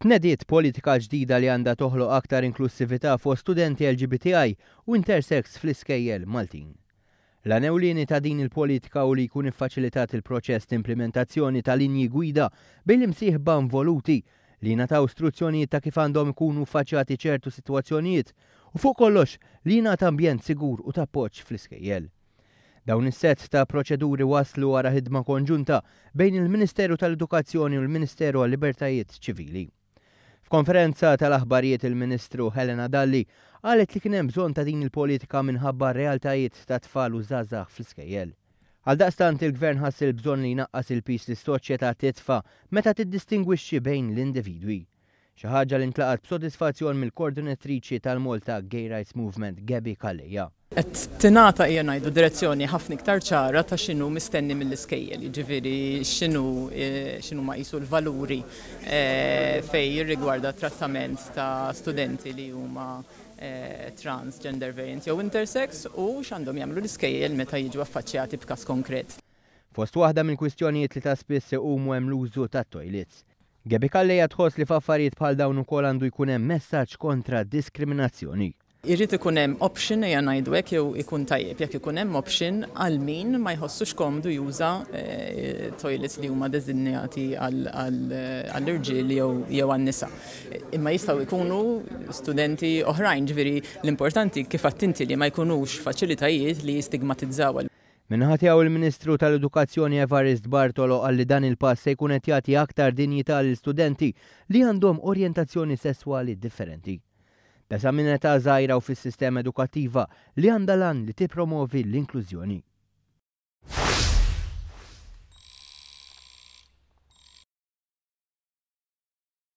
Tnediet politika ġdida li għandha toħloq aktar inklusività fost studenti LGBTI u intersex fl-iskejjel Maltin. L-ewlieni ta' din il-politika u li jkun iffaċilitat il-proċess ta' implementazzjoni ta' linji gwida bejn l-imsieħba involuti li nataw istruzzjonijiet ta' kif għandhom ikunu faċċati ċertu sitwazzjonijiet u fuq kollox li jingħata ambjent sigur u ta' appoġġ fl-iskejjel. Dawn is-sett ta' proċeduri waslu wara ħidma konġunta bejn il-Ministeru tal-Edukazzjoni u l-Ministeru għal-Libertajiet Ċivili. F'konferenza tal-aħbarijiet il-Ministru Helena Dalli qalet li kien hemm bżonn ta' din il-politika minħabba realtajiet ta' tfal u żgħażagħ fl-iskejjel. Għaldaqstant il-Gvern ħass il-bżonn li jnaqqas il-pis li s-soċjetà titfa' meta tiddistingwixxi bejn l-individwi. Xi ħaġa li ntlaqat b'sodisfazzjon mill-koordinatriċi tal-Malta Gay Rights Movement Gabi Kalleja. Qed tingħata hija ngħidu direzzjoni ħafna iktar ċara ta' x'inhu mistenni mill-iskejjel, jiġifieri x'inhu ma qisu l-valuri fejn jirrigwarda trattament ta' studenti li huma transgender variant jew intersex u x'għandhom jagħmlu l-iskejjel meta jiġu affaċċjati b'każ konkret. Fost waħda mill-kwistjonijiet li ta' spiss iqumu hemm l-użu tat-toilets. Gabi Kalleja tħoss li f'affarijiet bħal dawn ukoll għandu jkun hemm messaġġ kontra diskriminazzjoni. Irrid ikun hemm option ejja ngħidu hekk jew ikun tajjeb jekk ikun hemm option għal min ma jħossux komdu juża toilets li huma deżignati għall-irġiel jew għan-nisa. Imma jistgħu jkunu studenti oħrajn, ġifieri l-importanti kif attinti li ma jkunux faċilitajiet li jistigmatizzaw. Minħat jaw il-Ministru tal-Edukazzjoni Evarist Bartolo għalli dan il-pass se jkun qed jagħti aktar dinjità lill-studenti li għandhom orjentazzjoni sesswali differenti. Dasa minn età żgħira u fis-sistema edukattiva li għandha lan li tippromovi l-inklużjoni.